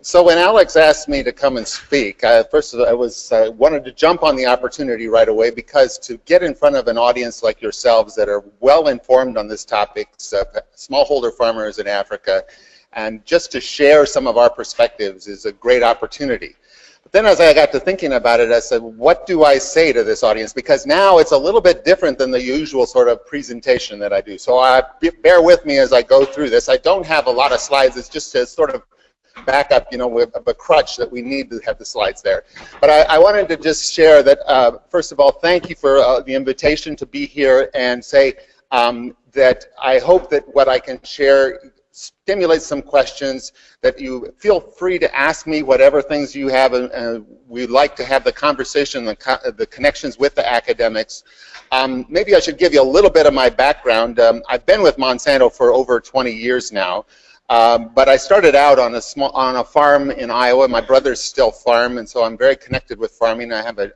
So when Alex asked me to come and speak, first of all, I wanted to jump on the opportunity right away, because to get in front of an audience like yourselves that are well informed on this topic, smallholder farmers in Africa, and just to share some of our perspectives is a great opportunity. But then as I got to thinking about it, I said, what do I say to this audience? Because now it's a little bit different than the usual sort of presentation that I do. So bear with me as I go through this. I don't have a lot of slides. It's just to sort of back up, with a crutch that we need to have the slides there. But I wanted to just share that, first of all, thank you for the invitation to be here, and say that I hope that what I can share stimulates some questions, that you feel free to ask me whatever things you have, and we'd like to have the conversation, the connections with the academics. Maybe I should give you a little bit of my background. I've been with Monsanto for over 20 years now. But I started out on a farm in Iowa. My brothers still farm, and so I'm very connected with farming. I have a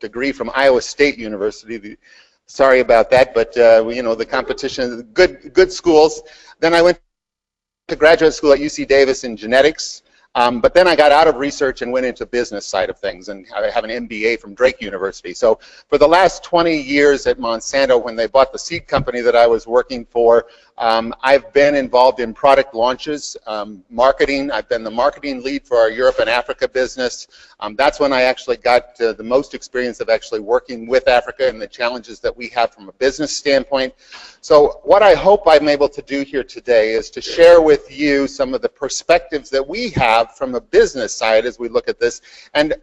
degree from Iowa State University. Sorry about that, but the competition, good schools. Then I went to graduate school at UC Davis in genetics. But then I got out of research and went into business side of things, and I have an MBA from Drake University. So for the last 20 years at Monsanto, when they bought the seed company that I was working for, I've been involved in product launches, marketing. I've been the marketing lead for our Europe and Africa business. That's when I actually got the most experience of actually working with Africa and the challenges that we have from a business standpoint. So what I hope I'm able to do here today is to share with you some of the perspectives that we have from a business side as we look at this. And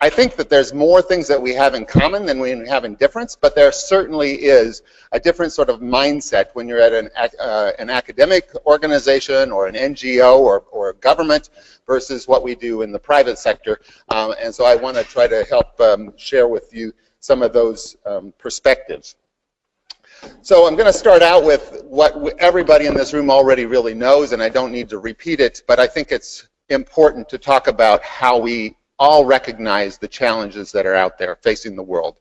I think that there's more things that we have in common than we have in difference, but there certainly is a different sort of mindset when you're at an academic organization or an NGO or a government versus what we do in the private sector. And so I want to try to help share with you some of those perspectives. So I'm going to start out with what everybody in this room already really knows, and I don't need to repeat it, but I think it's important to talk about how we all recognize the challenges that are out there facing the world.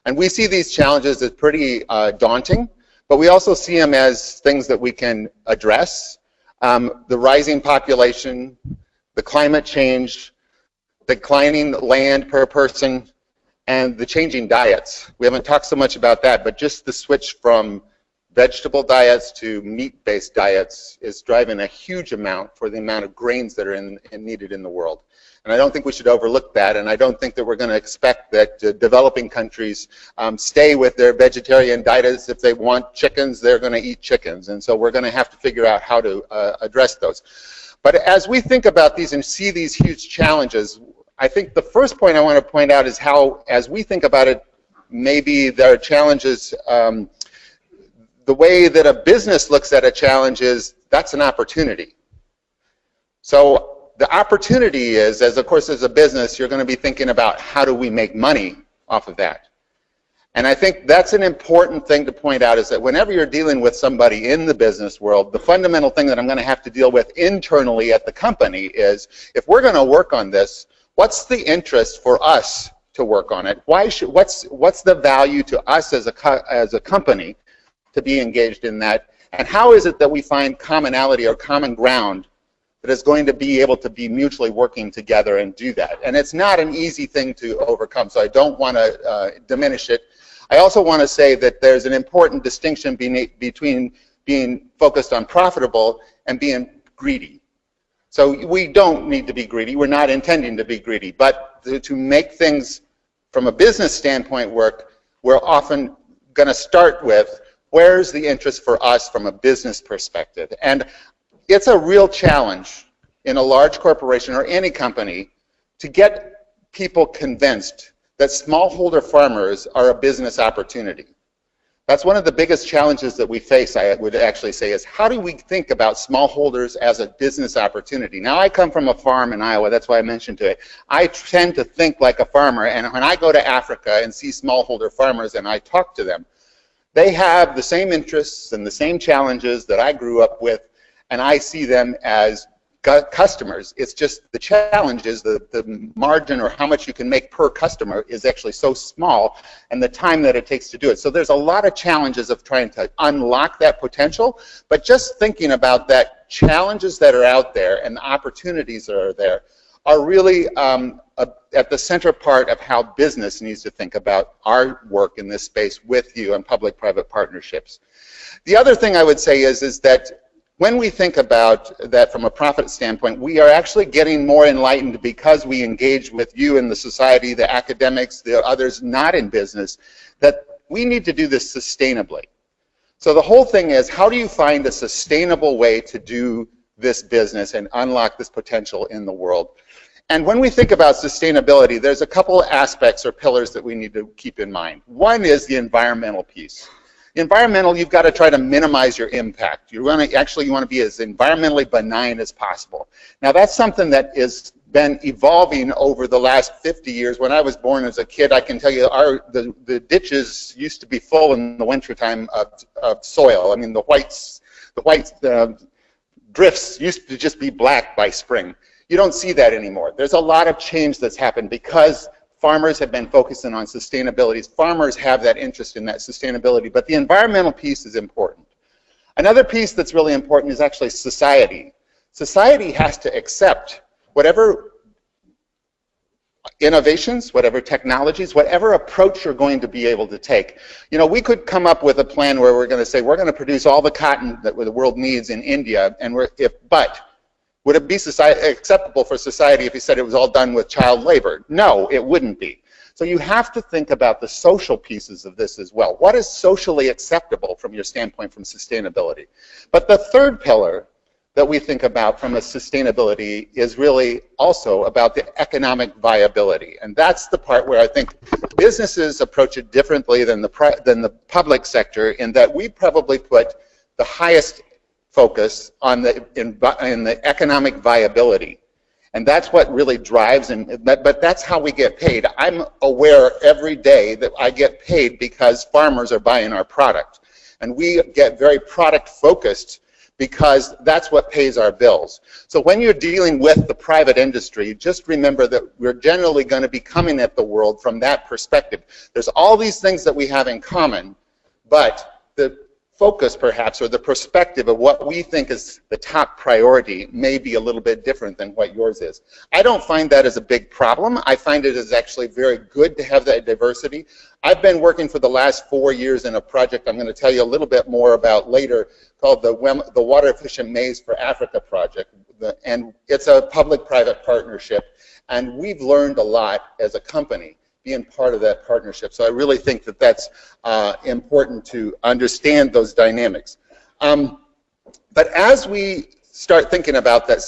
And we see these challenges as pretty daunting, but we also see them as things that we can address. The rising population, the climate change, declining land per person, and the changing diets. We haven't talked so much about that, but just the switch from vegetable diets to meat-based diets is driving a huge amount for the amount of grains that are needed in the world. And I don't think we should overlook that, and I don't think that we're going to expect that developing countries stay with their vegetarian diets. If they want chickens, they're going to eat chickens, and so we're going to have to figure out how to address those. But as we think about these and see these huge challenges, I think the first point I want to point out is how, as we think about it, maybe there are challenges, the way that a business looks at a challenge is that's an opportunity. So the opportunity is, of course, as a business, you're going to be thinking about how do we make money off of that. And I think that's an important thing to point out, is that whenever you're dealing with somebody in the business world, the fundamental thing that I'm going to have to deal with internally at the company is, if we're going to work on this, what's the interest for us to work on it? What's the value to us as a company to be engaged in that? And how is it that we find commonality or common ground that is going to be able to be mutually working together and do that? And it's not an easy thing to overcome, so I don't want to diminish it. I also want to say that there's an important distinction between being focused on profitable and being greedy. So we don't need to be greedy. We're not intending to be greedy. But to make things from a business standpoint work, we're often going to start with, where's the interest for us from a business perspective? And it's a real challenge in a large corporation or any company to get people convinced that smallholder farmers are a business opportunity. That's one of the biggest challenges that we face, I would actually say, is how do we think about smallholders as a business opportunity? Now, I come from a farm in Iowa, that's why I mentioned it. I tend to think like a farmer, and when I go to Africa and see smallholder farmers and I talk to them, they have the same interests and the same challenges that I grew up with, and I see them as customers. It's just the challenge is the margin or how much you can make per customer is actually so small, and the time that it takes to do it. So there's a lot of challenges of trying to unlock that potential, but just thinking about that challenges that are out there and the opportunities that are there are really at the center part of how business needs to think about our work in this space with you and public-private partnerships. The other thing I would say is that when we think about that from a profit standpoint, we are actually getting more enlightened because we engage with you in the society, the academics, the others not in business, that we need to do this sustainably. So the whole thing is, how do you find a sustainable way to do this business and unlock this potential in the world? And when we think about sustainability, there's a couple aspects or pillars that we need to keep in mind. One is the environmental piece. Environmental, you've got to try to minimize your impact. You want to be as environmentally benign as possible. Now that's something that has been evolving over the last 50 years. When I was born as a kid, I can tell you the ditches used to be full in the wintertime of soil. I mean, the white drifts used to just be black by spring. You don't see that anymore. There's a lot of change that's happened because farmers have been focusing on sustainability. Farmers have that interest in that sustainability, but the environmental piece is important. Another piece that's really important is actually society. Society has to accept whatever innovations, whatever technologies, whatever approach you're going to be able to take. You know, we could come up with a plan where we're going to say we're going to produce all the cotton that the world needs in India, and but would it be acceptable for society if you said it was all done with child labor? No, it wouldn't be. So you have to think about the social pieces of this as well. What is socially acceptable from your standpoint from sustainability? But the third pillar that we think about from a sustainability is really also about the economic viability. And that's the part where I think businesses approach it differently than the public sector, in that we probably put the highest focus on in the economic viability. And that's what really drives, but that's how we get paid. I'm aware every day that I get paid because farmers are buying our product. And we get very product focused because that's what pays our bills. So when you're dealing with the private industry, just remember that we're generally going to be coming at the world from that perspective. There's all these things that we have in common, but the focus perhaps, or the perspective of what we think is the top priority may be a little bit different than what yours is. I don't find that as a big problem. I find it as actually very good to have that diversity. I've been working for the last 4 years in a project I'm going to tell you a little bit more about later called the Water Efficient Maize for Africa project. And it's a public-private partnership, and we've learned a lot as a company being part of that partnership. So I really think that that's important to understand those dynamics. But as we start thinking about that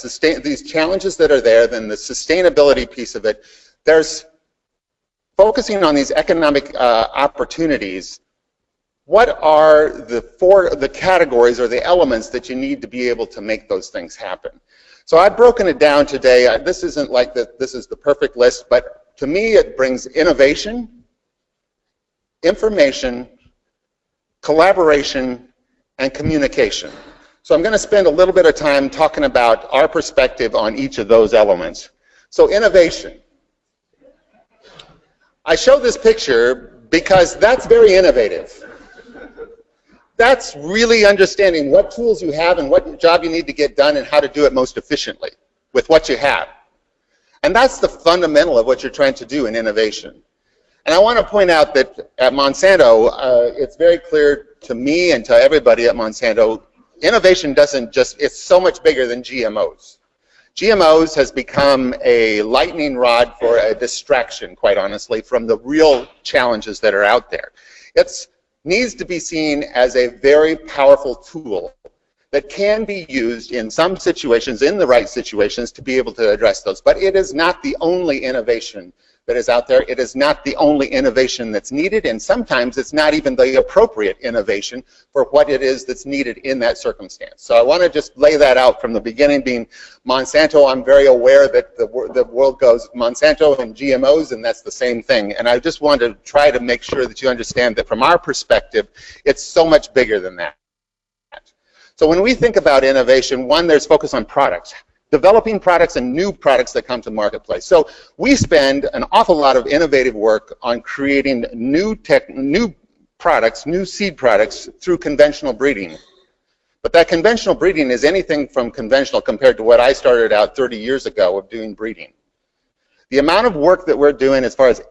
these challenges that are there, then the sustainability piece of it, there's focusing on these economic opportunities. What are the categories or the elements that you need to be able to make those things happen? So I've broken it down today. This isn't like this is the perfect list, but to me, it brings innovation, information, collaboration, and communication. So I'm going to spend a little bit of time talking about our perspective on each of those elements. So innovation. I show this picture because that's very innovative. That's really understanding what tools you have and what job you need to get done and how to do it most efficiently with what you have. And that's the fundamental of what you're trying to do in innovation. And I want to point out that at Monsanto, it's very clear to me and to everybody at Monsanto, innovation doesn't just, it's so much bigger than GMOs. GMOs has become a lightning rod for a distraction, quite honestly, from the real challenges that are out there. It needs to be seen as a very powerful tool that can be used in some situations, in the right situations, to be able to address those. But it is not the only innovation that is out there. It is not the only innovation that's needed, and sometimes it's not even the appropriate innovation for what it is that's needed in that circumstance. So I want to just lay that out from the beginning. Being Monsanto, I'm very aware that the world goes Monsanto and GMOs, and that's the same thing. And I just want to try to make sure that you understand that from our perspective, it's so much bigger than that. So when we think about innovation, one, there's focus on products. developing products and new products that come to the marketplace. So we spend an awful lot of innovative work on creating new products, new seed products through conventional breeding. But that conventional breeding is anything from conventional compared to what I started out 30 years ago of doing breeding. The amount of work that we're doing as far as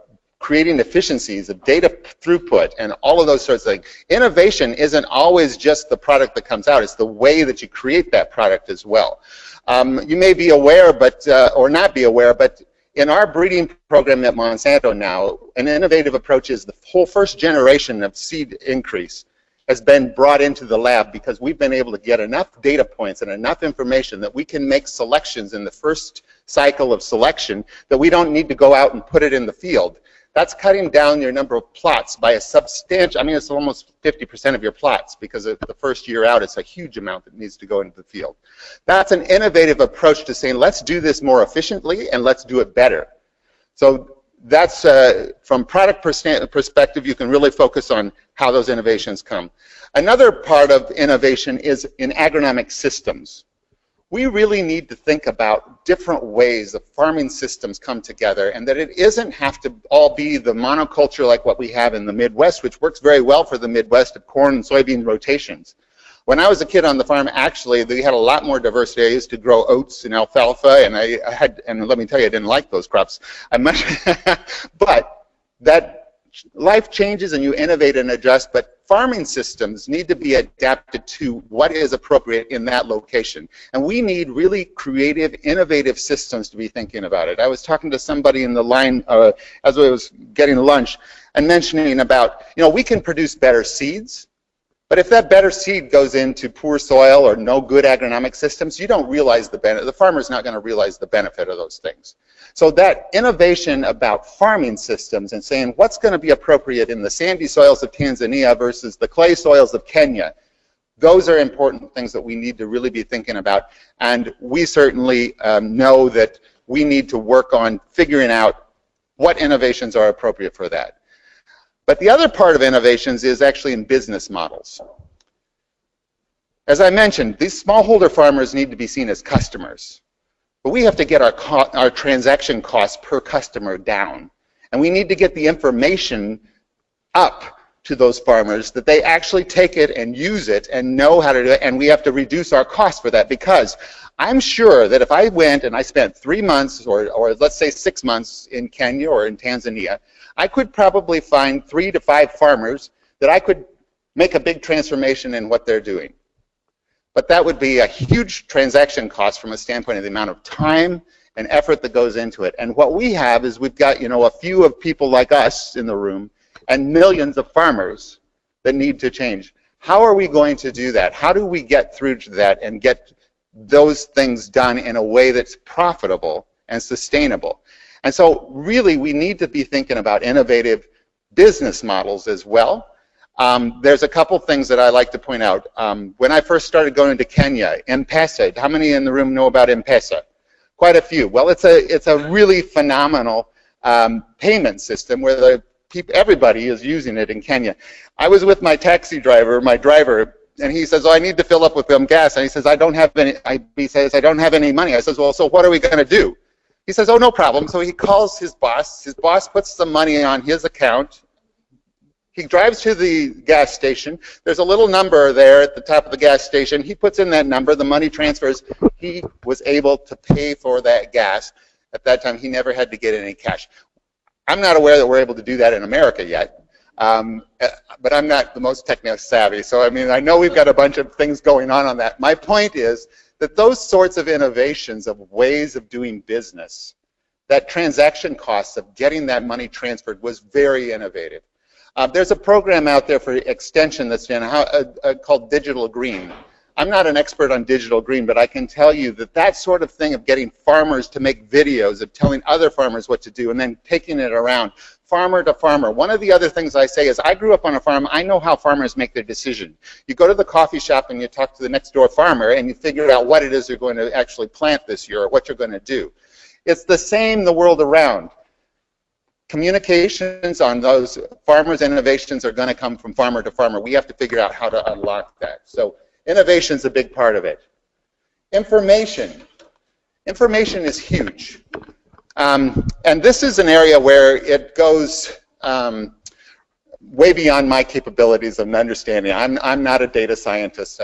creating efficiencies of data throughput and all of those sorts of things. Innovation isn't always just the product that comes out, it's the way that you create that product as well. You may be aware, but or not be aware, but in our breeding program at Monsanto now, an innovative approach is the whole first generation of seed increase has been brought into the lab because we've been able to get enough data points and enough information that we can make selections in the first cycle of selection that we don't need to go out and put it in the field. That's cutting down your number of plots by a substantial, I mean, it's almost 50% of your plots because of the first year out, it's a huge amount that needs to go into the field. That's an innovative approach to saying, let's do this more efficiently and let's do it better. So that's, from product perspective, you can really focus on how those innovations come. Another part of innovation is in agronomic systems. We really need to think about different ways the farming systems come together, and that it isn't have to all be the monoculture like what we have in the Midwest, which works very well for the Midwest of corn and soybean rotations. When I was a kid on the farm, actually, they had a lot more diversity. I used to grow oats and alfalfa, and and let me tell you, I didn't like those crops. But that life changes and you innovate and adjust, but farming systems need to be adapted to what is appropriate in that location. And we need really creative, innovative systems to be thinking about it. I was talking to somebody in the line as I was getting lunch and mentioning about, you know, we can produce better seeds, but if that better seed goes into poor soil or no good agronomic systems, you don't realize the benefit. The farmer's not going to realize the benefit of those things. So that innovation about farming systems and saying what's going to be appropriate in the sandy soils of Tanzania versus the clay soils of Kenya, those are important things that we need to really be thinking about. And we certainly know that we need to work on figuring out what innovations are appropriate for that. But the other part of innovations is actually in business models. As I mentioned, these smallholder farmers need to be seen as customers. But we have to get our transaction costs per customer down. And we need to get the information up to those farmers that they actually take it and use it and know how to do it. And we have to reduce our costs for that, because I'm sure that if I went and I spent 3 months or let's say 6 months in Kenya or in Tanzania, I could probably find 3 to 5 farmers that I could make a big transformation in what they're doing. But that would be a huge transaction cost from a standpoint of the amount of time and effort that goes into it. And what we have is we've got, you know, a few of people like us in the room and millions of farmers that need to change. How are we going to do that? How do we get through to that and get those things done in a way that's profitable and sustainable? And so really we need to be thinking about innovative business models as well. There's a couple things that I like to point out. When I first started going to Kenya, M-Pesa, how many in the room know about M-Pesa? Quite a few. Well, it's a really phenomenal payment system where everybody is using it in Kenya. I was with my taxi driver, and he says, oh, I need to fill up with gas. And he says, I don't have any money. I says, well, so what are we going to do? He says, oh, no problem. So he calls his boss. His boss puts some money on his account. He drives to the gas station. There's a little number there at the top of the gas station. He puts in that number. The money transfers. He was able to pay for that gas. At that time, he never had to get any cash. I'm not aware that we're able to do that in America yet, but I'm not the most technically savvy. So, I mean, I know we've got a bunch of things going on that. My point is that those sorts of innovations of ways of doing business, that transaction costs of getting that money transferred was very innovative. There's a program out there for extension that's called Digital Green. I'm not an expert on digital green, but I can tell you that that sort of thing of getting farmers to make videos of telling other farmers what to do and then taking it around farmer to farmer. One of the other things I say is I grew up on a farm. I know how farmers make their decision. You go to the coffee shop and you talk to the next door farmer and you figure out what it is you're going to actually plant this year or what you're going to do. It's the same the world around. Communications on those farmers' innovations are going to come from farmer to farmer. We have to figure out how to unlock that. So innovation is a big part of it. Information. Information is huge. And this is an area where it goes way beyond my capabilities of understanding. I'm not a data scientist,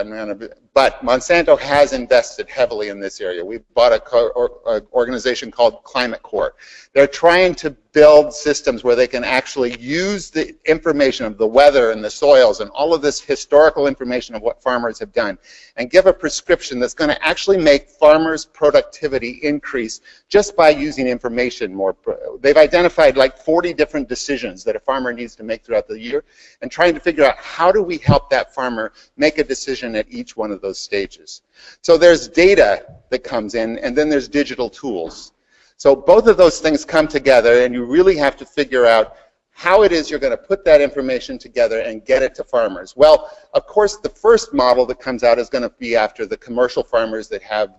but Monsanto has invested heavily in this area. We bought an organization called Climate Corps. They're trying to build systems where they can actually use the information of the weather and the soils and all of this historical information of what farmers have done and give a prescription that's going to actually make farmers' productivity increase just by using information more. They've identified like 40 different decisions that a farmer needs to make throughout the year and trying to figure out how do we help that farmer make a decision at each one of those stages. So there's data that comes in, and then there's digital tools. So both of those things come together, and you really have to figure out how it is you're going to put that information together and get it to farmers. Well, of course, the first model that comes out is going to be after the commercial farmers that have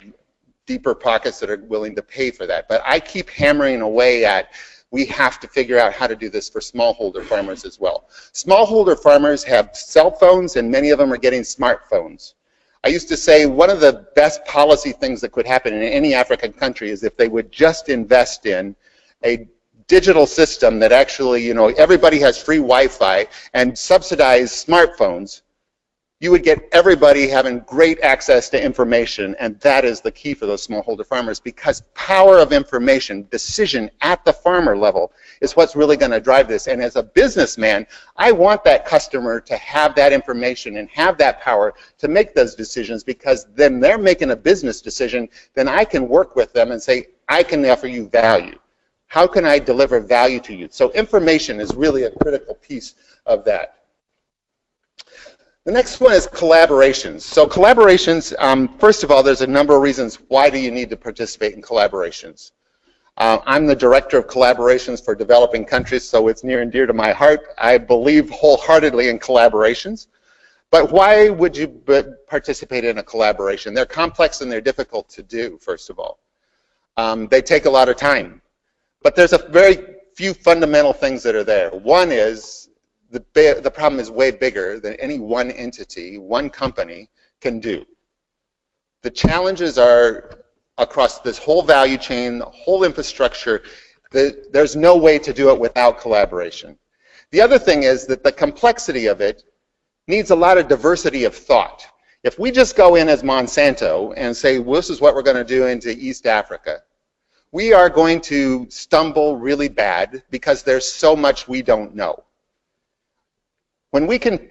deeper pockets that are willing to pay for that. But I keep hammering away at we have to figure out how to do this for smallholder farmers as well. Smallholder farmers have cell phones, and many of them are getting smartphones. I used to say one of the best policy things that could happen in any African country is if they would just invest in a digital system that actually, you know, everybody has free Wi-Fi and subsidize smartphones. You would get everybody having great access to information, and that is the key for those smallholder farmers, because power of information, decision at the farmer level is what's really going to drive this. And as a businessman, I want that customer to have that information and have that power to make those decisions, because then they're making a business decision, then I can work with them and say, I can offer you value. How can I deliver value to you? So information is really a critical piece of that. The next one is collaborations. So collaborations, first of all, there's a number of reasons why do you need to participate in collaborations. I'm the director of collaborations for developing countries, so it's near and dear to my heart. I believe wholeheartedly in collaborations. But why would you participate in a collaboration? They're complex and they're difficult to do, first of all. They take a lot of time. But there's a very few fundamental things that are there. One is, the problem is way bigger than any one entity, one company can do. The challenges are across this whole value chain, the whole infrastructure. There's no way to do it without collaboration. The other thing is that the complexity of it needs a lot of diversity of thought. If we just go in as Monsanto and say, well, this is what we're going to do into East Africa, we are going to stumble really bad because there's so much we don't know. When we can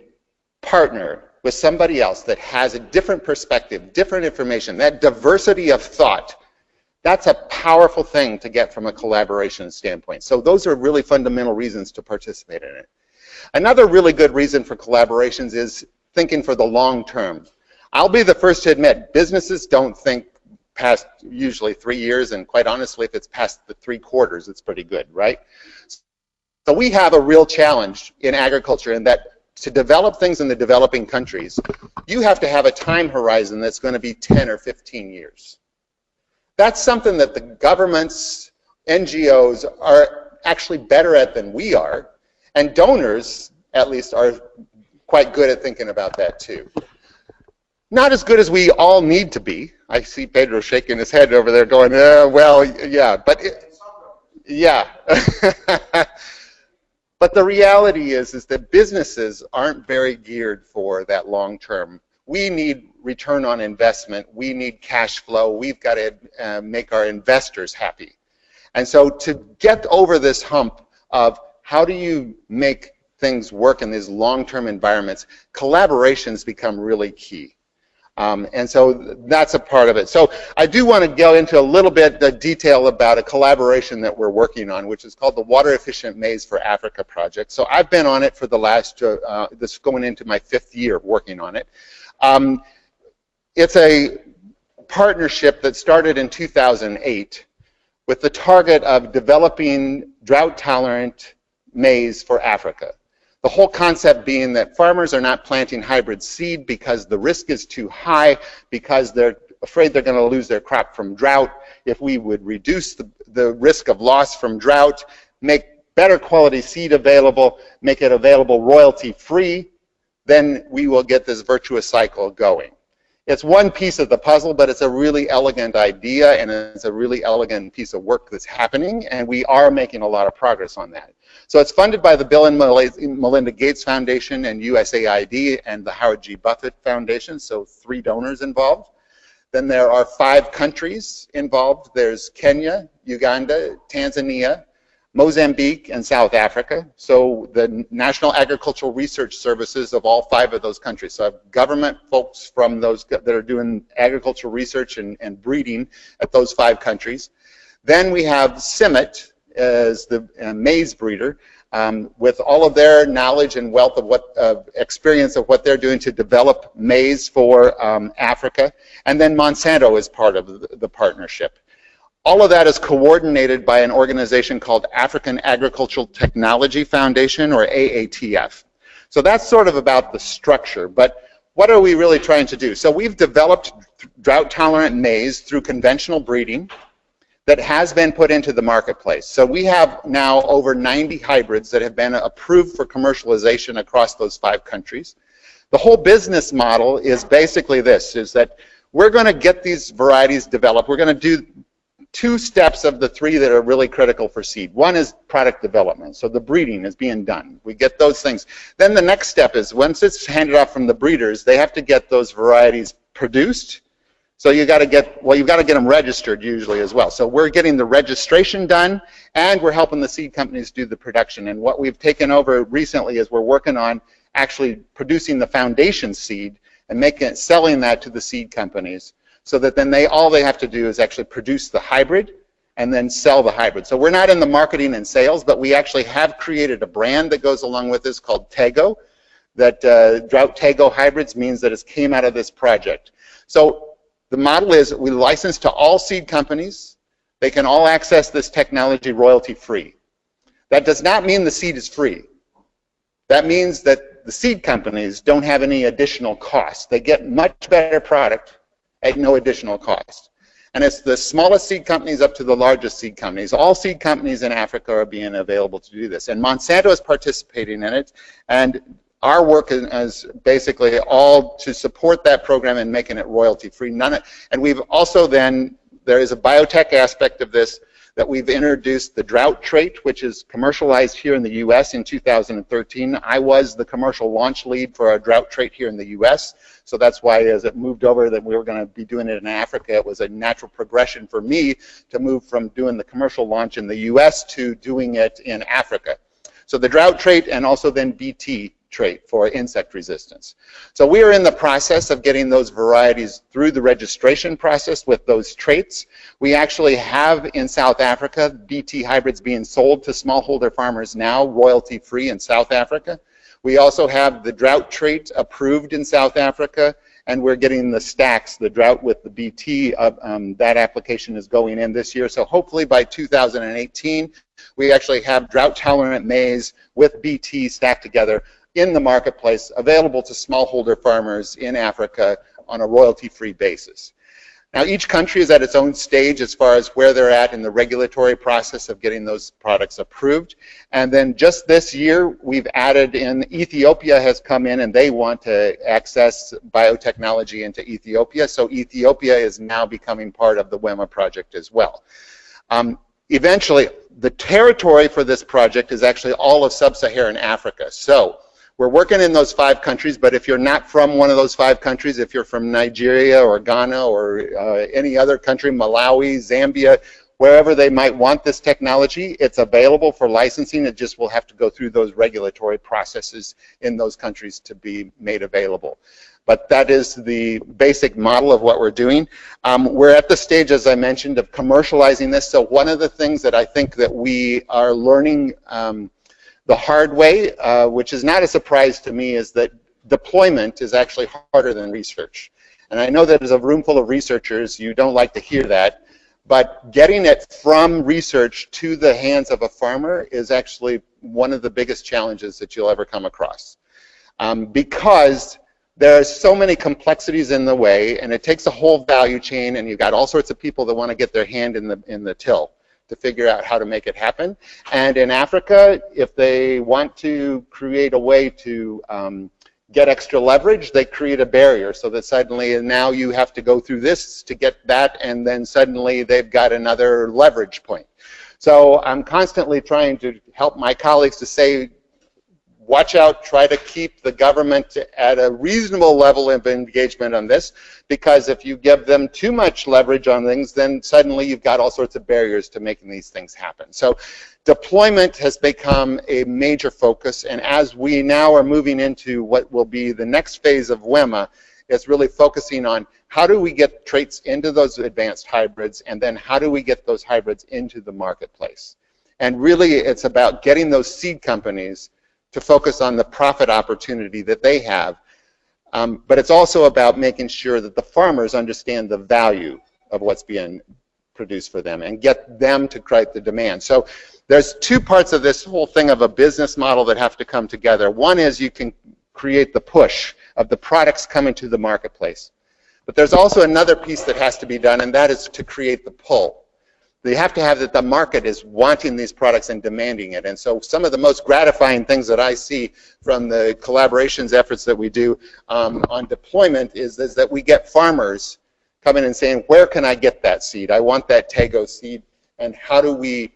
partner with somebody else that has a different perspective, different information, that diversity of thought, that's a powerful thing to get from a collaboration standpoint. So those are really fundamental reasons to participate in it. Another really good reason for collaborations is thinking for the long term. I'll be the first to admit, businesses don't think past usually 3 years, and quite honestly, if it's past the 3 quarters, it's pretty good, right? So we have a real challenge in agriculture in that to develop things in the developing countries, you have to have a time horizon that's going to be 10 or 15 years. That's something that the governments, NGOs are actually better at than we are, and donors, at least, are quite good at thinking about that too. Not as good as we all need to be. I see Pedro shaking his head over there going, well, yeah, but yeah. But the reality is that businesses aren't very geared for that long term. We need return on investment. We need cash flow. We've got to make our investors happy. And so to get over this hump of how do you make things work in these long-term environments, collaborations become really key. And so that's a part of it. So I do want to go into a little bit the detail about a collaboration that we're working on, which is called the Water Efficient Maize for Africa project. So I've been on it for the last, this is going into my 5th year working on it. It's a partnership that started in 2008 with the target of developing drought-tolerant maize for Africa. The whole concept being that farmers are not planting hybrid seed because the risk is too high, because they're afraid they're going to lose their crop from drought. If we would reduce the risk of loss from drought, make better quality seed available, make it available royalty-free, then we will get this virtuous cycle going. It's one piece of the puzzle, but it's a really elegant idea, and it's a really elegant piece of work that's happening, and we are making a lot of progress on that. So it's funded by the Bill and Melinda Gates Foundation and USAID and the Howard G. Buffett Foundation, so 3 donors involved. Then there are 5 countries involved. There's Kenya, Uganda, Tanzania, Mozambique, and South Africa. So the National Agricultural Research Services of all 5 of those countries. So I have government folks from those that are doing agricultural research and breeding at those 5 countries. Then we have CIMMYT as the maize breeder with all of their knowledge and wealth of what experience of what they're doing to develop maize for Africa. And then Monsanto is part of the partnership. All of that is coordinated by an organization called African Agricultural Technology Foundation, or AATF. So that's sort of about the structure, but what are we really trying to do? So we've developed drought-tolerant maize through conventional breeding that has been put into the marketplace. So we have now over 90 hybrids that have been approved for commercialization across those 5 countries. The whole business model is basically this, is that we're going to get these varieties developed. We're going to do 2 steps of the 3 that are really critical for seed. One is product development, so the breeding is being done. We get those things. Then the next step is, once it's handed off from the breeders, they have to get those varieties produced. So you got to get, well, you've got to get them registered usually as well. So we're getting the registration done, and we're helping the seed companies do the production. And what we've taken over recently is we're working on actually producing the foundation seed and selling that to the seed companies, so that then all they have to do is actually produce the hybrid and then sell the hybrid. So we're not in the marketing and sales, but we actually have created a brand that goes along with this called Tego. That Drought Tego Hybrids means that it came out of this project. So the model is we license to all seed companies. They can all access this technology royalty-free. That does not mean the seed is free. That means that the seed companies don't have any additional cost. They get much better product at no additional cost. And it's the smallest seed companies up to the largest seed companies. All seed companies in Africa are being available to do this. And Monsanto is participating in it. And our work is basically all to support that program and making it royalty-free. And we've also then, there is a biotech aspect of this, that we've introduced the drought trait, which is commercialized here in the U.S. in 2013. I was the commercial launch lead for our drought trait here in the U.S., so that's why as it moved over that we were going to be doing it in Africa, it was a natural progression for me to move from doing the commercial launch in the U.S. to doing it in Africa. So the drought trait and also then BT trait for insect resistance. So we are in the process of getting those varieties through the registration process with those traits. We actually have in South Africa BT hybrids being sold to smallholder farmers now, royalty-free in South Africa. We also have the drought trait approved in South Africa, and we're getting the stacks, the drought with the BT, that application is going in this year. So hopefully by 2018, we actually have drought-tolerant maize with BT stacked together in the marketplace, available to smallholder farmers in Africa on a royalty-free basis. Now, each country is at its own stage as far as where they're at in the regulatory process of getting those products approved. And then just this year, we've added in, Ethiopia has come in and they want to access biotechnology into Ethiopia. So Ethiopia is now becoming part of the WEMA project as well. Eventually, the territory for this project is actually all of sub-Saharan Africa. So we're working in those 5 countries, but if you're not from one of those 5 countries, if you're from Nigeria or Ghana or any other country, Malawi, Zambia, wherever they might want this technology, it's available for licensing. It just will have to go through those regulatory processes in those countries to be made available. But that is the basic model of what we're doing. We're at the stage, as I mentioned, of commercializing this. So one of the things that I think that we are learning the hard way, which is not a surprise to me, is that deployment is actually harder than research. And I know that as a room full of researchers, you don't like to hear that, but getting it from research to the hands of a farmer is actually one of the biggest challenges that you'll ever come across. Because there are so many complexities in the way, and it takes a whole value chain, and you've got all sorts of people that want to get their hand in the till to figure out how to make it happen. And in Africa, if they want to create a way to get extra leverage, they create a barrier so that suddenly now you have to go through this to get that, and then suddenly they've got another leverage point. So I'm constantly trying to help my colleagues to say, watch out, try to keep the government at a reasonable level of engagement on this, because if you give them too much leverage on things, then suddenly you've got all sorts of barriers to making these things happen. So deployment has become a major focus, and as we now are moving into what will be the next phase of WEMA, it's really focusing on how do we get traits into those advanced hybrids, and then how do we get those hybrids into the marketplace. And really it's about getting those seed companies to focus on the profit opportunity that they have. But it's also about making sure that the farmers understand the value of what's being produced for them and get them to create the demand. So there's two parts of this whole thing of a business model that have to come together. One is you can create the push of the products coming to the marketplace. But there's also another piece that has to be done, and that is to create the pull. You have to have that the market is wanting these products and demanding it. And so some of the most gratifying things that I see from the collaborations efforts that we do on deployment is that we get farmers coming and saying, where can I get that seed? I want that Tego seed, and how do we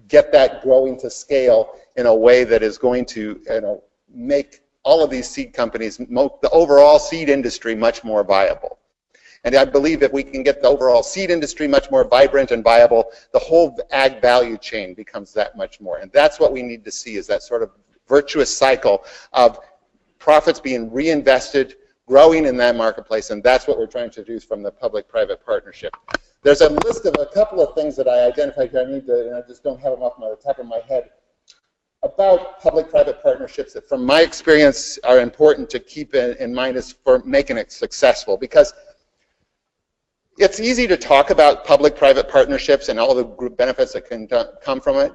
get that growing to scale in a way that is going to make all of these seed companies, the overall seed industry, much more viable. And I believe if we can get the overall seed industry much more vibrant and viable, the whole ag value chain becomes that much more. And that's what we need to see, is that sort of virtuous cycle of profits being reinvested, growing in that marketplace, and that's what we're trying to do from the public-private partnership. There's a list of a couple of things that I identified here. And I just don't have them off the top of my head, about public-private partnerships that from my experience are important to keep in mind as for making it successful. Because it's easy to talk about public-private partnerships and all the group benefits that can come from it.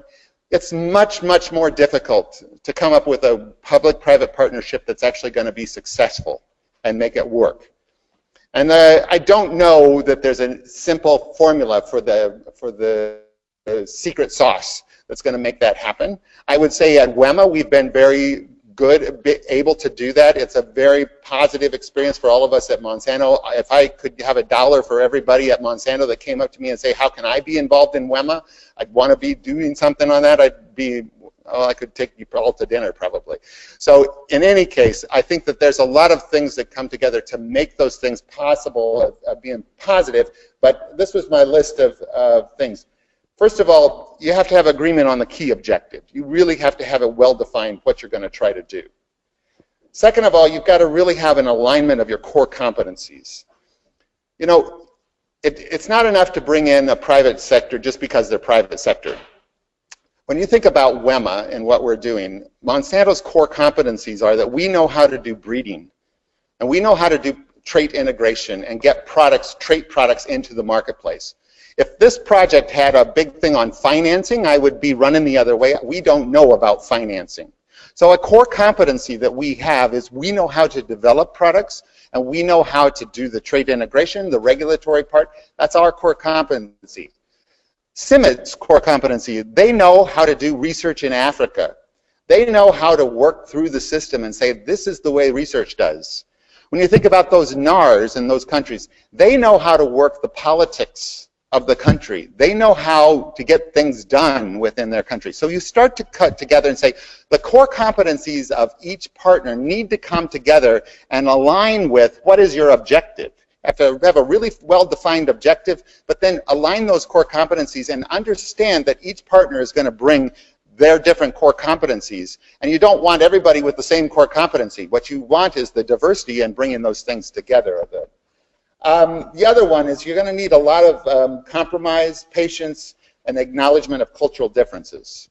It's much, much more difficult to come up with a public-private partnership that's actually going to be successful and make it work. And I don't know that there's a simple formula for the secret sauce that's going to make that happen. I would say at WEMA we've been very good, able to do that. It's a very positive experience for all of us at Monsanto. If I could have $1 for everybody at Monsanto that came up to me and say, how can I be involved in WEMA? I'd want to be doing something on that. I'd be, oh, I could take you all to dinner probably. So in any case, I think that there's a lot of things that come together to make those things possible of being positive, but this was my list of things. First of all, you have to have agreement on the key objective. You really have to have it well-defined what you're going to try to do. Second of all, you've got to really have an alignment of your core competencies. You know, it's not enough to bring in a private sector just because they're private sector. When you think about WEMA and what we're doing, Monsanto's core competencies are that we know how to do breeding, and we know how to do trait integration and get products, trait products into the marketplace. If this project had a big thing on financing, I would be running the other way. We don't know about financing. So a core competency that we have is we know how to develop products, and we know how to do the trait integration, the regulatory part. That's our core competency. CIMMYT's core competency, they know how to do research in Africa. They know how to work through the system and say, this is the way research does. When you think about those NARs in those countries, they know how to work the politics of the country. They know how to get things done within their country. So you start to cut together and say, the core competencies of each partner need to come together and align with what is your objective. You have to have a really well-defined objective, but then align those core competencies and understand that each partner is going to bring their different core competencies. And you don't want everybody with the same core competency. What you want is the diversity and bringing those things together a bit. The other one is you're going to need a lot of compromise, patience, and acknowledgement of cultural differences.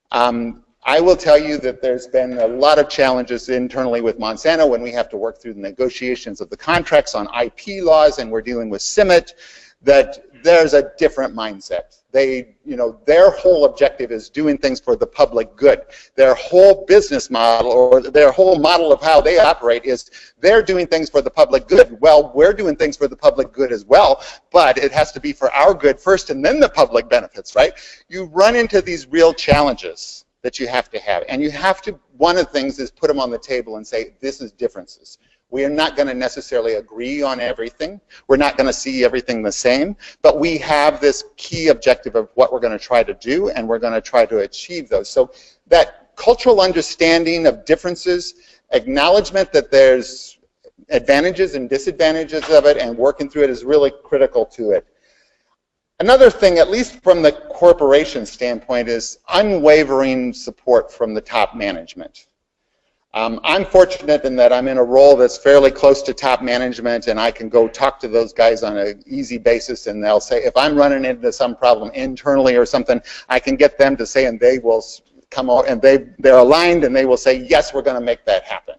I will tell you that there's been a lot of challenges internally with Monsanto when we have to work through the negotiations of the contracts on IP laws, and we're dealing with CIMMYT, that there's a different mindset. They, their whole objective is doing things for the public good. Their whole business model, or their whole model of how they operate, is they're doing things for the public good. Well, we're doing things for the public good as well, but it has to be for our good first and then the public benefits, right? You run into these real challenges that you have to have. And you have to, one of the things is put them on the table and say, this is differences. We are not going to necessarily agree on everything. We're not going to see everything the same, but we have this key objective of what we're going to try to do, and we're going to try to achieve those. So that cultural understanding of differences, acknowledgement that there's advantages and disadvantages of it, and working through it is really critical to it. Another thing, at least from the corporation standpoint, is unwavering support from the top management. I'm fortunate in that I'm in a role that's fairly close to top management, and I can go talk to those guys on an easy basis, and they'll say, if I'm running into some problem internally or something, I can get them to say, and they will come out, and they're aligned, and they will say, yes, we're going to make that happen.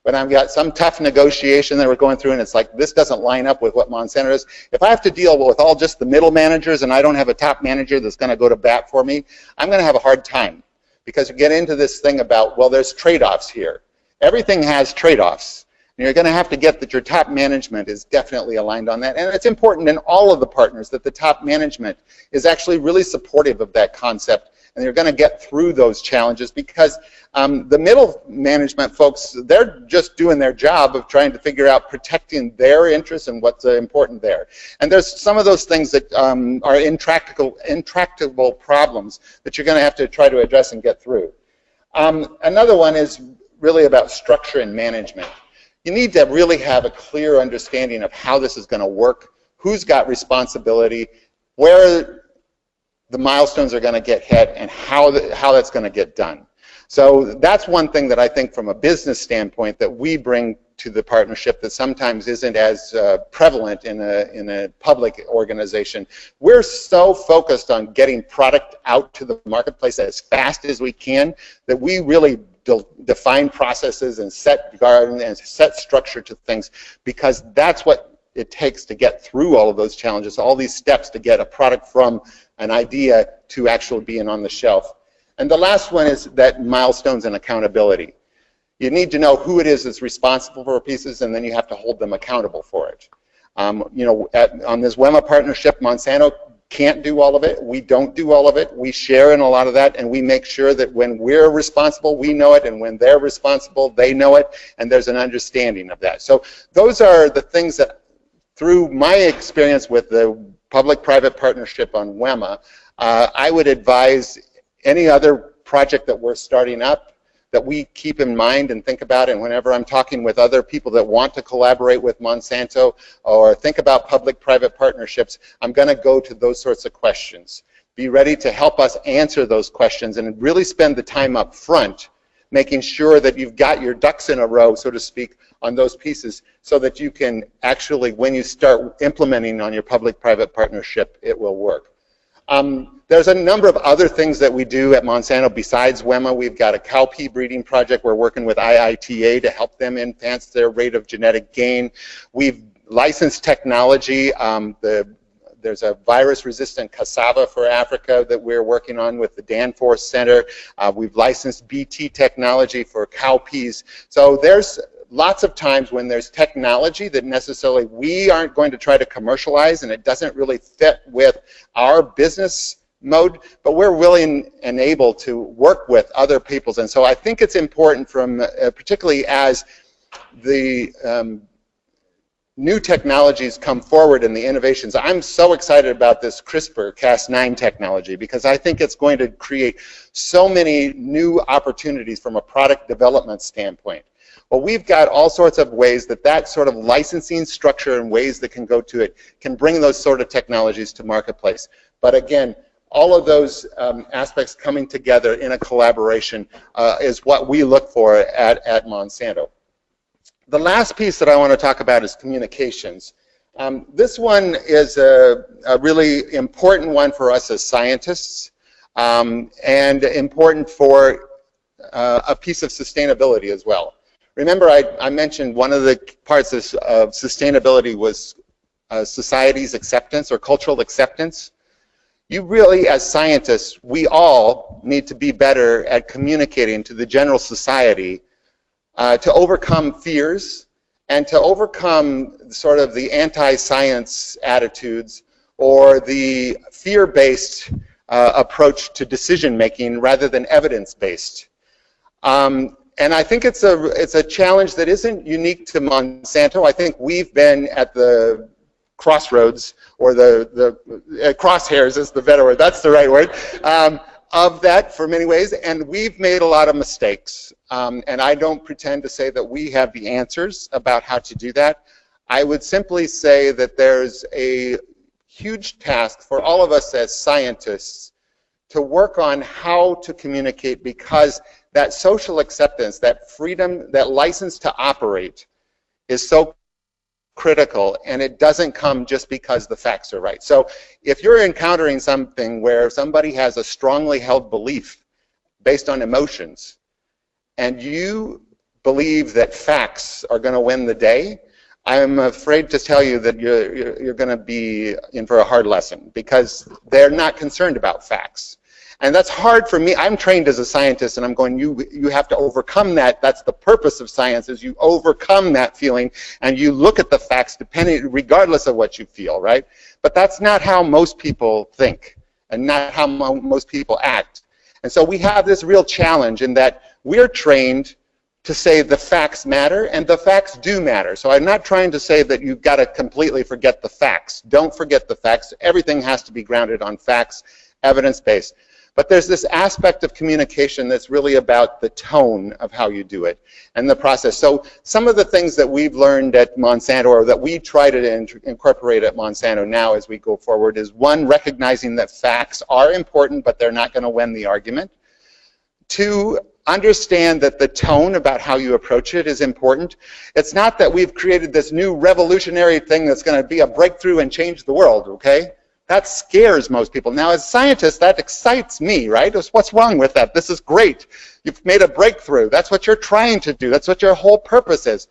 When I've got some tough negotiation that we're going through, and it's like, this doesn't line up with what Monsanto is, if I have to deal with all just the middle managers, and I don't have a top manager that's going to go to bat for me, I'm going to have a hard time. Because you get into this thing about, well, there's trade-offs here. Everything has trade-offs. And you're going to have to get that your top management is definitely aligned on that. And it's important in all of the partners that the top management is actually really supportive of that concept. And you're going to get through those challenges because the middle management folks, they're just doing their job of trying to figure out protecting their interests and what's important there. And there's some of those things that are intractable problems that you're going to have to try to address and get through. Another one is really about structure and management. You need to really have a clear understanding of how this is going to work, who's got responsibility, where the milestones are going to get hit, and how that's going to get done. So that's one thing that I think from a business standpoint that we bring to the partnership that sometimes isn't as prevalent in a public organization. We're so focused on getting product out to the marketplace as fast as we can that we really define processes and set guard and set structure to things, because that's what it takes to get through all of those challenges, all these steps to get a product from an idea to actually being on the shelf. And the last one is that milestones and accountability. You need to know who it is that's responsible for pieces, and then you have to hold them accountable for it. On this WEMA partnership, Monsanto can't do all of it. We don't do all of it. We share in a lot of that, and we make sure that when we're responsible, we know it, and when they're responsible, they know it, and there's an understanding of that. So those are the things that, through my experience with the public-private partnership on WEMA, I would advise any other project that we're starting up that we keep in mind and think about. And whenever I'm talking with other people that want to collaborate with Monsanto or think about public-private partnerships, I'm going to go to those sorts of questions. Be ready to help us answer those questions and really spend the time up front making sure that you've got your ducks in a row, so to speak, on those pieces so that you can actually, when you start implementing on your public-private partnership, it will work. There's a number of other things that we do at Monsanto besides WEMA. We've got a cowpea breeding project. We're working with IITA to help them enhance their rate of genetic gain. We've licensed technology. There's a virus-resistant cassava for Africa that we're working on with the Danforth Center. We've licensed BT technology for cowpeas. So there's lots of times when there's technology that necessarily we aren't going to try to commercialize and it doesn't really fit with our business mode, but we're willing and able to work with other people's. And so I think it's important from, particularly as the new technologies come forward and the innovations. I'm so excited about this CRISPR-Cas9 technology because I think it's going to create so many new opportunities from a product development standpoint. Well, we've got all sorts of ways that sort of licensing structure and ways that can go to it can bring those sort of technologies to marketplace. But again, all of those aspects coming together in a collaboration is what we look for at Monsanto. The last piece that I want to talk about is communications. This one is a really important one for us as scientists and important for a piece of sustainability as well. Remember, I mentioned one of the parts of sustainability was society's acceptance or cultural acceptance. You really, as scientists, we all need to be better at communicating to the general society to overcome fears and to overcome sort of the anti-science attitudes or the fear-based approach to decision making rather than evidence-based. And I think it's a challenge that isn't unique to Monsanto. I think we've been at the crossroads, or the crosshairs is the better word, that's the right word, of that for many ways, and we've made a lot of mistakes. And I don't pretend to say that we have the answers about how to do that. I would simply say that there's a huge task for all of us as scientists to work on how to communicate, because that social acceptance, that freedom, that license to operate is so critical, and it doesn't come just because the facts are right. So if you're encountering something where somebody has a strongly held belief based on emotions, and you believe that facts are going to win the day, I'm afraid to tell you that you're going to be in for a hard lesson, because they're not concerned about facts. And that's hard for me. I'm trained as a scientist, and I'm going, you have to overcome that. That's the purpose of science, is you overcome that feeling, and you look at the facts regardless of what you feel, right? But that's not how most people think, and not how most people act. And so we have this real challenge in that we're trained to say the facts matter, and the facts do matter. So I'm not trying to say that you've got to completely forget the facts. Don't forget the facts. Everything has to be grounded on facts, evidence-based. But there's this aspect of communication that's really about the tone of how you do it and the process. So some of the things that we've learned at Monsanto, or that we try to incorporate at Monsanto now as we go forward, is one, recognizing that facts are important, but they're not going to win the argument. Two, understand that the tone about how you approach it is important. It's not that we've created this new revolutionary thing that's going to be a breakthrough and change the world, okay? That scares most people. Now, as scientists, that excites me, right? What's wrong with that? This is great. You've made a breakthrough. That's what you're trying to do. That's what your whole purpose is.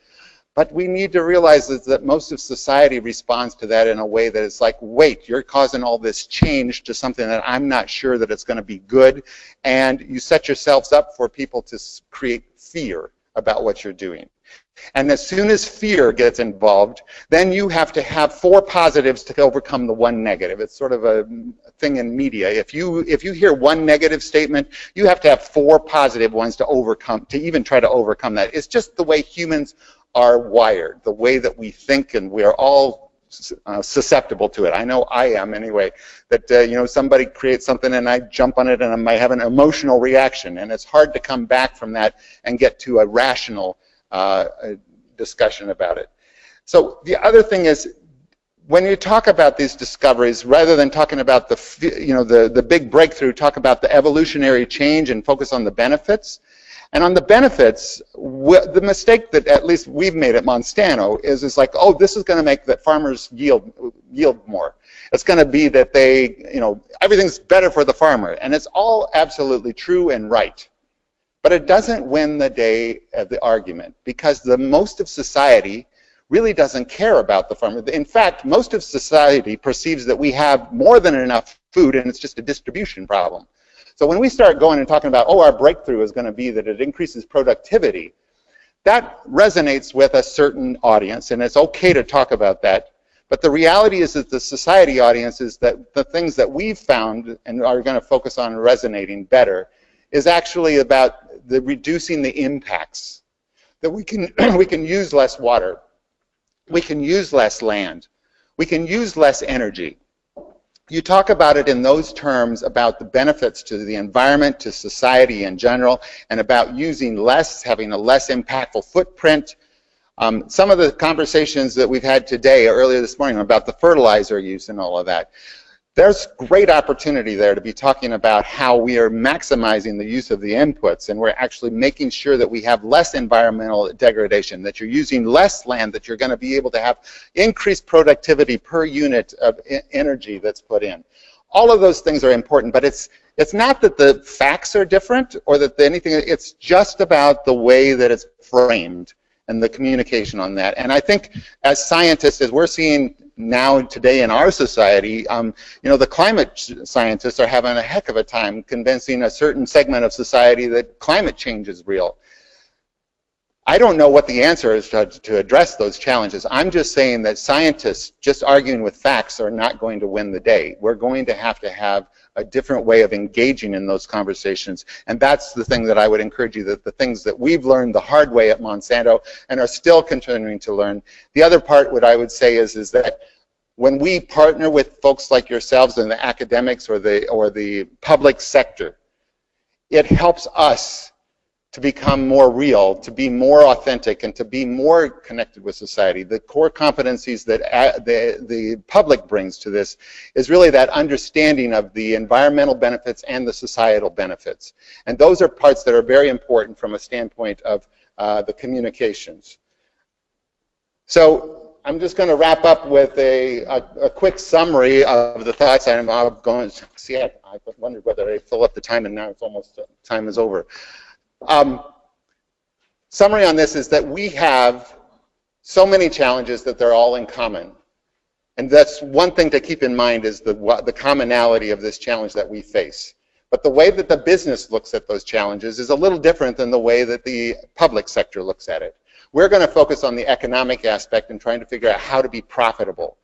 But we need to realize is that most of society responds to that in a way that it's like, wait, you're causing all this change to something that I'm not sure that it's going to be good. And you set yourselves up for people to create fear about what you're doing. And as soon as fear gets involved, then you have to have 4 positives to overcome the 1 negative. It's sort of a thing in media. If you hear 1 negative statement, you have to have 4 positive ones to overcome, to even try to overcome that. It's just the way humans are wired, the way that we think, and we are all susceptible to it. I know I am anyway, that you know, somebody creates something and I jump on it and I might have an emotional reaction, and it's hard to come back from that and get to a rational discussion about it. So the other thing is, when you talk about these discoveries, rather than talking about the big breakthrough, talk about the evolutionary change and focus on the benefits. And on the benefits, the mistake that at least we've made at Monsanto is like, oh, this is going to make the farmers yield more. It's going to be that they, you know, everything's better for the farmer, and it's all absolutely true and right. But it doesn't win the day of the argument, because the most of society really doesn't care about the farmer. In fact, most of society perceives that we have more than enough food, and it's just a distribution problem. So when we start going and talking about, oh, our breakthrough is going to be that it increases productivity, that resonates with a certain audience, and it's okay to talk about that. But the reality is that the society audience is that the things that we've found and are going to focus on resonating better is actually about the reducing the impacts. That we can use less water, we can use less land, we can use less energy. You talk about it in those terms, about the benefits to the environment, to society in general, and about using less, having a less impactful footprint. Some of the conversations that we've had today, earlier this morning, about the fertilizer use and all of that, there's great opportunity there to be talking about how we are maximizing the use of the inputs, and we're actually making sure that we have less environmental degradation, that you're using less land, that you're going to be able to have increased productivity per unit of energy that's put in. All of those things are important, but it's not that the facts are different or that anything, it's just about the way that it's framed and the communication on that. And I think as scientists, as we're seeing now today in our society, you know, the climate scientists are having a heck of a time convincing a certain segment of society that climate change is real. I don't know what the answer is to address those challenges. I'm just saying that scientists just arguing with facts are not going to win the day. We're going to have a different way of engaging in those conversations. And that's the thing that I would encourage you, that the things that we've learned the hard way at Monsanto and are still continuing to learn. The other part, what I would say is that when we partner with folks like yourselves in the academics or the public sector, it helps us to become more real, to be more authentic, and to be more connected with society. The core competencies that the public brings to this is really that understanding of the environmental benefits and the societal benefits. And those are parts that are very important from a standpoint of the communications. So I'm just going to wrap up with a quick summary of the thoughts. I'm going to see, I wondered whether I fill up the time, and now it's almost, time is over. Summary on this is that we have so many challenges that they're all in common. And that's one thing to keep in mind, is the commonality of this challenge that we face. But the way that the business looks at those challenges is a little different than the way that the public sector looks at it. We're going to focus on the economic aspect and trying to figure out how to be profitable.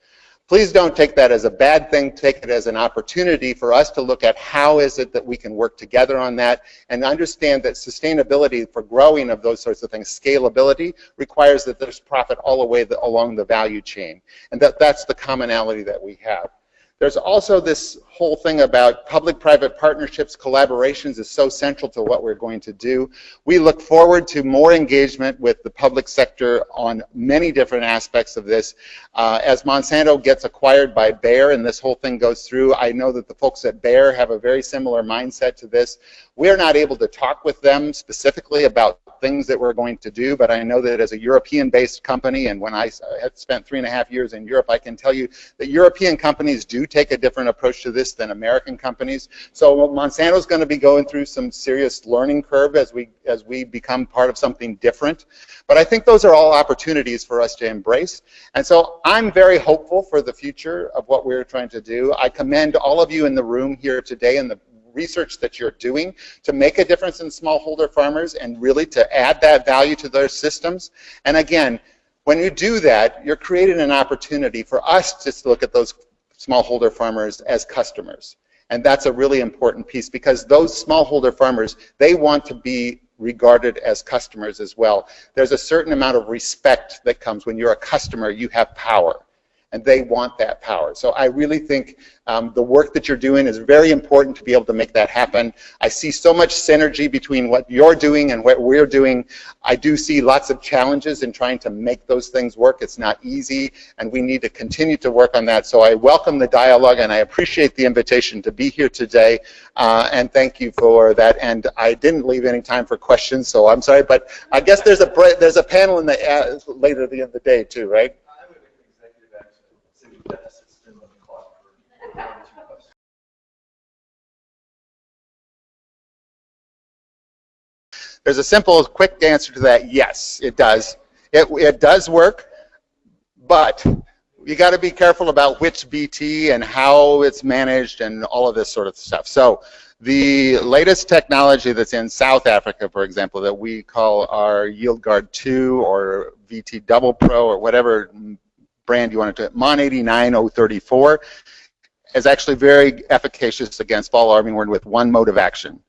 Please don't take that as a bad thing. Take it as an opportunity for us to look at how is it that we can work together on that, and understand that sustainability for growing of those sorts of things, scalability, requires that there's profit all the way along the value chain. And that's the commonality that we have. There's also this whole thing about public-private partnerships. Collaborations is so central to what we're going to do. We look forward to more engagement with the public sector on many different aspects of this. As Monsanto gets acquired by Bayer and this whole thing goes through, I know that the folks at Bayer have a very similar mindset to this. We're not able to talk with them specifically about things that we're going to do, but I know that as a European-based company, and when I had spent 3.5 years in Europe, I can tell you that European companies do take a different approach to this than American companies. So Monsanto's going to be going through some serious learning curve as we become part of something different. But I think those are all opportunities for us to embrace. And so I'm very hopeful for the future of what we're trying to do. I commend all of you in the room here today and the research that you're doing to make a difference in smallholder farmers and really to add that value to their systems. And again, when you do that, you're creating an opportunity for us to look at those smallholder farmers as customers. And that's a really important piece, because those smallholder farmers, they want to be regarded as customers as well. There's a certain amount of respect that comes when you're a customer. You have power, and they want that power. So I really think the work that you're doing is very important to be able to make that happen. I see so much synergy between what you're doing and what we're doing. I do see lots of challenges in trying to make those things work. It's not easy, and we need to continue to work on that. So I welcome the dialogue, and I appreciate the invitation to be here today, and thank you for that. And I didn't leave any time for questions, so I'm sorry, but I guess there's a panel in the later at the end of the day too, right? There's a simple, quick answer to that. Yes, it does. It does work, but you got to be careful about which BT and how it's managed and all of this sort of stuff. So the latest technology that's in South Africa, for example, that we call our Yield Guard 2 or VT Double Pro or whatever brand you want to do, Mon 89034, is actually very efficacious against fall armyworm with one mode of action.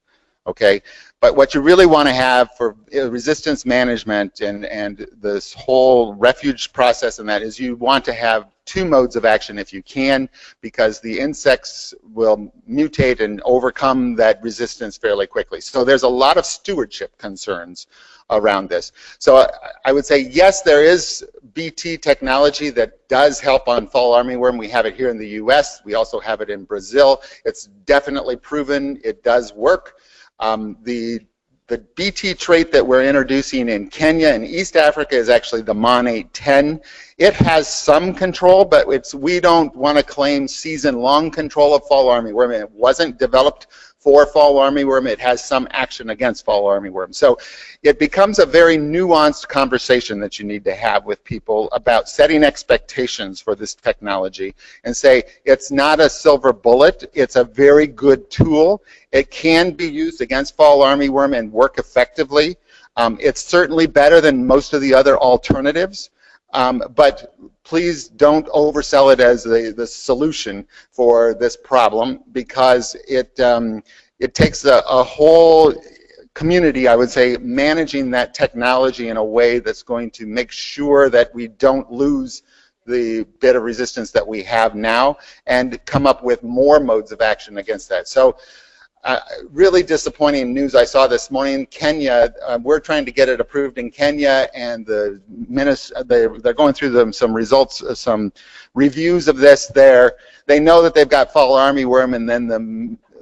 Okay, but what you really want to have for resistance management and this whole refuge process and that is you want to have two modes of action if you can, because the insects will mutate and overcome that resistance fairly quickly. So there's a lot of stewardship concerns around this. So I would say yes, there is BT technology that does help on fall armyworm. We have it here in the US. We also have it in Brazil. It's definitely proven it does work. The BT trait that we're introducing in Kenya and East Africa is actually the Mon 810. It has some control, but we don't want to claim season-long control of fall armyworm. It wasn't developed for fall armyworm. It has some action against fall armyworm. So it becomes a very nuanced conversation that you need to have with people about setting expectations for this technology and say it's not a silver bullet. It's a very good tool. It can be used against fall armyworm and work effectively. It's certainly better than most of the other alternatives. But please don't oversell it as the solution for this problem, because it takes a whole community, I would say, managing that technology in a way that's going to make sure that we don't lose the bit of resistance that we have now and come up with more modes of action against that. So really disappointing news I saw this morning. Kenya, we're trying to get it approved in Kenya, and they're going through some results, some reviews of this there. They know that they've got fall armyworm, and then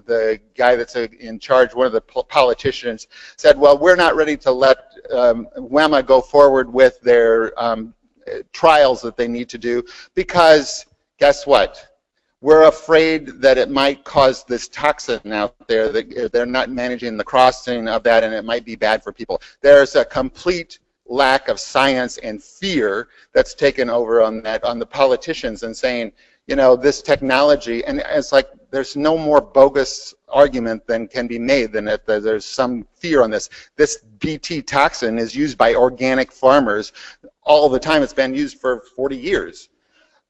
the guy that's in charge, one of the politicians, said, well, we're not ready to let WEMA go forward with their trials that they need to do, because guess what? We're afraid that it might cause this toxin out there, that they're not managing the crossing of that, and it might be bad for people. There's a complete lack of science and fear that's taken over on that, on the politicians, and saying, you know, this technology, and it's like there's no more bogus argument than can be made than that there's some fear on this. This Bt toxin is used by organic farmers all the time. It's been used for 40 years.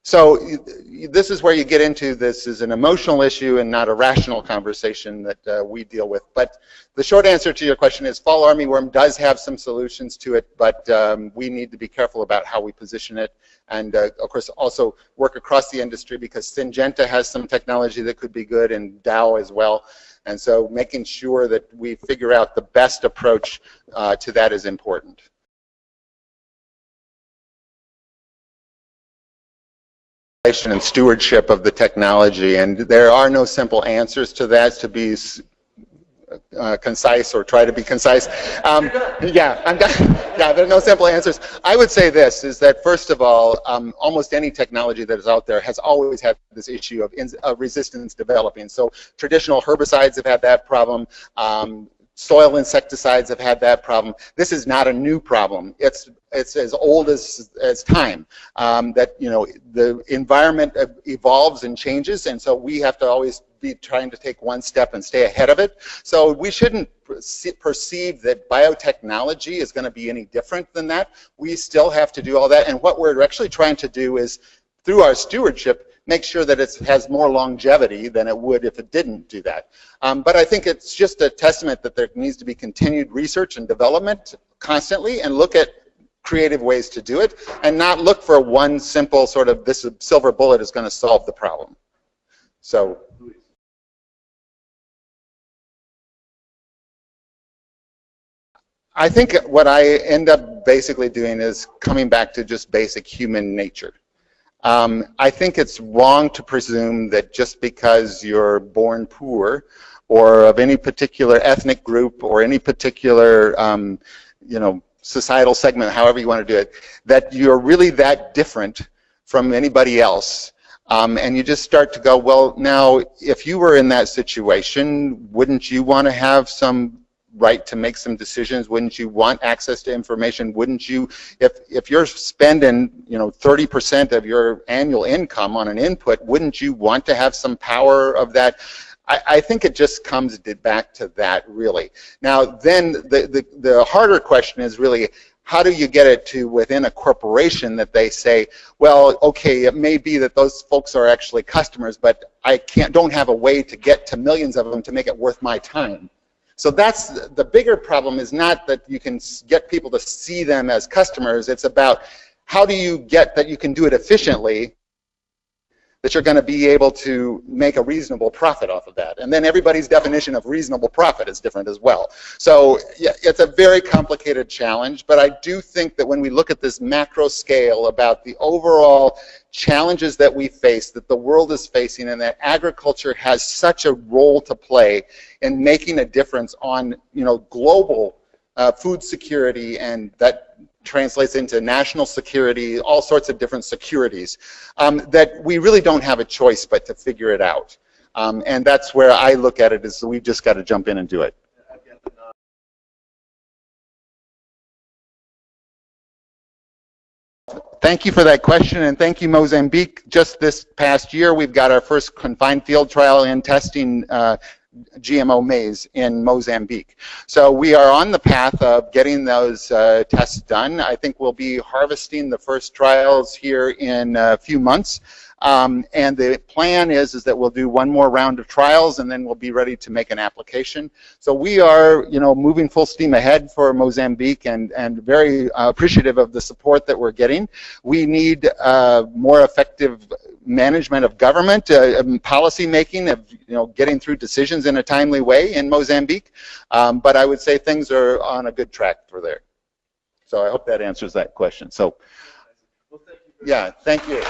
So this is where you get into this is an emotional issue and not a rational conversation that we deal with. But the short answer to your question is fall armyworm does have some solutions to it, but we need to be careful about how we position it, and of course also work across the industry, because Syngenta has some technology that could be good, and Dow as well. And so making sure that we figure out the best approach to that is important. And stewardship of the technology, and there are no simple answers to that, to be concise, or try to be concise. Yeah, there are no simple answers. I would say this, is that first of all, almost any technology that is out there has always had this issue of resistance developing. So traditional herbicides have had that problem. Soil insecticides have had that problem. This is not a new problem. It's as old as time. That, you know, the environment evolves and changes, and so we have to always be trying to take one step and stay ahead of it. So we shouldn't perceive that biotechnology is going to be any different than that. We still have to do all that, and what we're actually trying to do is, through our stewardship, make sure that it has more longevity than it would if it didn't do that. But I think it's just a testament that there needs to be continued research and development constantly, and look at creative ways to do it, and not look for one simple sort of, this silver bullet is going to solve the problem. So. I think what I end up basically doing is coming back to just basic human nature. I think it's wrong to presume that just because you're born poor, or of any particular ethnic group, or any particular you know, societal segment, however you want to do it, that you're really that different from anybody else. And you just start to go, well, now, if you were in that situation, wouldn't you want to have some right to make some decisions? Wouldn't you want access to information? Wouldn't you, if you're spending, you know, 30% of your annual income on an input, wouldn't you want to have some power of that? I think it just comes back to that, really. Now, then the harder question is really, how do you get it to within a corporation that they say, well, okay, it may be that those folks are actually customers, but I don't have a way to get to millions of them to make it worth my time. So that's the bigger problem, is not that you can get people to see them as customers. It's about how do you get that you can do it efficiently, that you're going to be able to make a reasonable profit off of that. And then everybody's definition of reasonable profit is different as well. So yeah, it's a very complicated challenge, but I do think that when we look at this macro scale about the overall challenges that we face, that the world is facing, and that agriculture has such a role to play in making a difference on, you know, global food security, and that translates into national security, all sorts of different securities, that we really don't have a choice but to figure it out. And that's where I look at it, is we've just got to jump in and do it. Thank you for that question, and thank you, Mozambique. Just this past year, we've got our first confined field trial in testing GMO maize in Mozambique. So we are on the path of getting those tests done. I think we'll be harvesting the first trials here in a few months. And the plan is that we'll do one more round of trials and then we'll be ready to make an application. So we are, moving full steam ahead for Mozambique and very appreciative of the support that we're getting. We need more effective management of government, policy making, of getting through decisions in a timely way in Mozambique. But I would say things are on a good track for there. So I hope that answers that question. So, yeah, thank you.